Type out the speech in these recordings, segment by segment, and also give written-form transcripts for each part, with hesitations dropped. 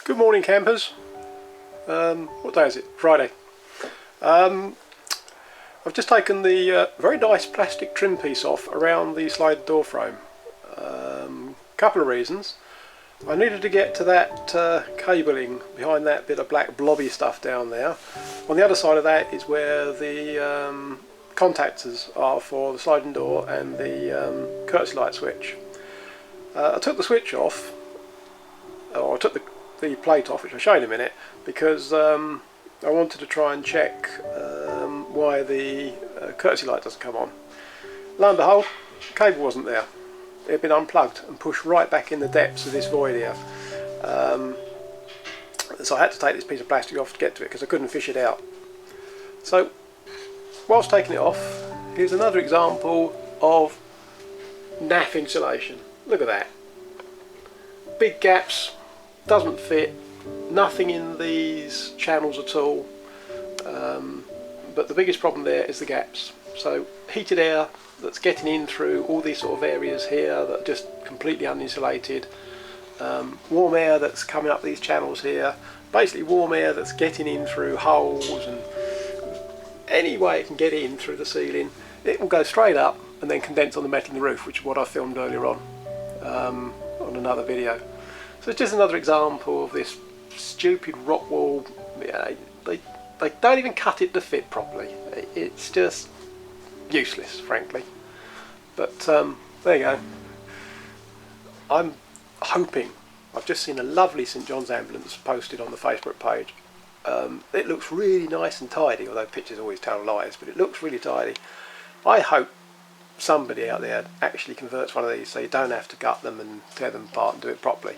Good morning, campers. What day is it? Friday. I've just taken the very nice plastic trim piece off around the slide door frame. Couple of reasons. I needed to get to that cabling behind that bit of black blobby stuff down there. On the other side of that is where the contactors are for the sliding door and the courtesy light switch. I took the switch off, or I took the plate off, which I'll show you in a minute, because I wanted to try and check why the courtesy light doesn't come on. Lo and behold, the cable wasn't there. It had been unplugged and pushed right back in the depths of this void here. So I had to take this piece of plastic off to get to it because I couldn't fish it out. So whilst taking it off, here's another example of naff insulation. Look at that. Big gaps, doesn't fit, nothing in these channels at all. But the biggest problem there is the gaps. So heated air that's getting in through all these sort of areas here that are just completely uninsulated. Warm air that's coming up these channels here. Basically warm air that's getting in through holes and any way it can get in through the ceiling. It will go straight up and then condense on the metal in the roof, which is what I filmed earlier on another video. So it's just another example of this stupid rock wall. Yeah, they don't even cut it to fit properly. It's just useless, frankly. But there you go. I'm hoping, I've just seen a lovely St John's ambulance posted on the Facebook page. It looks really nice and tidy, although pictures always tell lies, but it looks really tidy. I hope somebody out there actually converts one of these so you don't have to gut them and tear them apart and do it properly.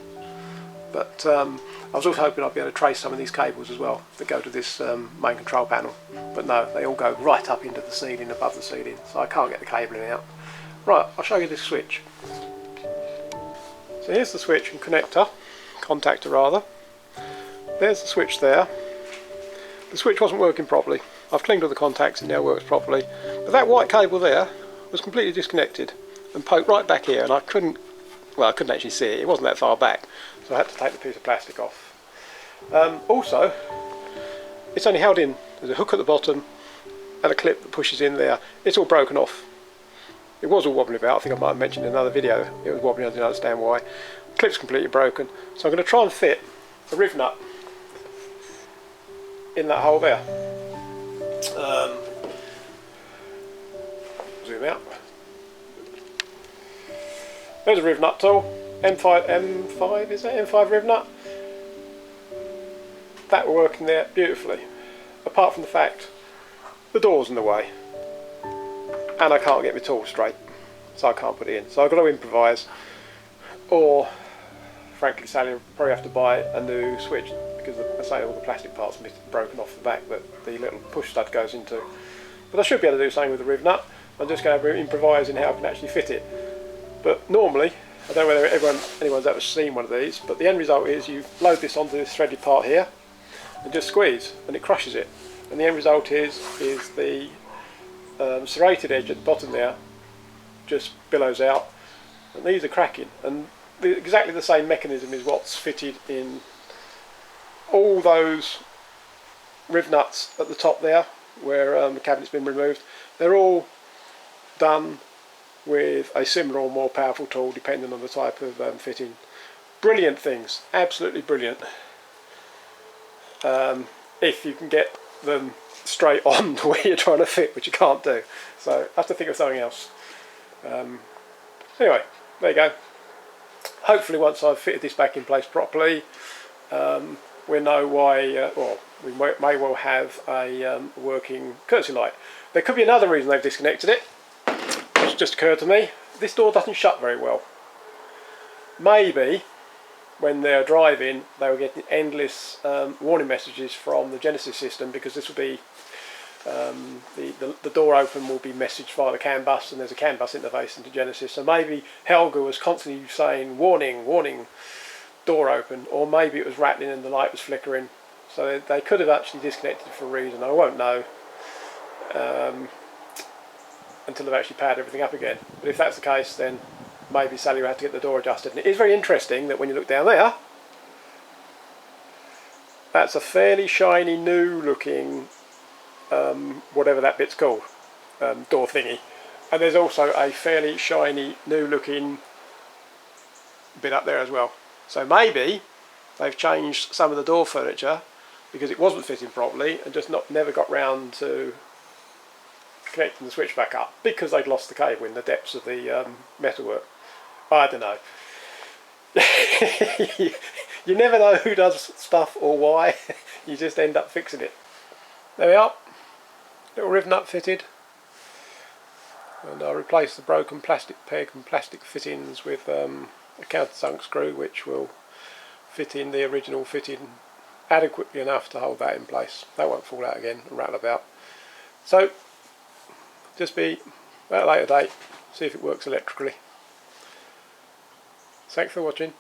But I was also hoping I'd be able to trace some of these cables as well that go to this main control panel. But no, they all go right up into the ceiling, above the ceiling, so I can't get the cabling out. Right, I'll show you this switch. So here's the switch and contactor rather. There's the switch there. The switch wasn't working properly. I've cleaned all the contacts and now works properly. But that white cable there was completely disconnected and poked right back here, and I couldn't actually see it. It wasn't that far back, so I had to take the piece of plastic off. Also, it's only held in. There's a hook at the bottom and a clip that pushes in there. It's all broken off. It was all wobbling about. I think I might have mentioned in another video it was wobbling. I didn't understand why. The clip's completely broken, so I'm going to try and fit a riv nut in that hole there. Zoom out. There's a riv nut tool, M5 is that? M5 riv nut. That will work in there beautifully, apart from the fact the door's in the way and I can't get my tool straight, so I can't put it in. So I've got to improvise, or frankly Sally will probably have to buy a new switch, because I say all the plastic parts are broken off the back that the little push stud goes into. But I should be able to do something with the riv nut. I'm just going to improvise in how I can actually fit it. But normally, I don't know whether anyone's ever seen one of these, but the end result is you load this onto this threaded part here and just squeeze and it crushes it. And the end result is the serrated edge at the bottom there just billows out, and these are cracking. And exactly the same mechanism is what's fitted in all those riv nuts at the top there where the cabinet's been removed. They're all done with a similar or more powerful tool depending on the type of fitting. Brilliant things, absolutely brilliant. If you can get them straight on where you're trying to fit, which you can't do. So I have to think of something else. Anyway, there you go. Hopefully once I've fitted this back in place properly, we know why, or we may well have a working courtesy light. There could be another reason they've disconnected it, which just occurred to me. This door doesn't shut very well. Maybe when they're driving they were getting endless warning messages from the Genesis system, because this will be the door open will be messaged via the CAN bus, and there's a CAN bus interface into Genesis. So maybe Helga was constantly saying warning, warning, door open, or maybe it was rattling and the light was flickering. So they could have actually disconnected for a reason. I won't know until they've actually powered everything up again. But if that's the case, then maybe Sally will have to get the door adjusted. And it is very interesting that when you look down there, That's a fairly shiny new looking whatever that bit's called, door thingy, and there's also a fairly shiny new looking bit up there as well. So maybe they've changed some of the door furniture because it wasn't fitting properly and just never got round to connecting the switch back up because they'd lost the cable in the depths of the metalwork. I don't know. You never know who does stuff or why. You just end up fixing it. There we are, little riv nut fitted, and I'll replace the broken plastic peg and plastic fittings with a countersunk screw which will fit in the original fitting adequately enough to hold that in place. That won't fall out again and rattle about. So just be at a later date, see if it works electrically. Thanks for watching.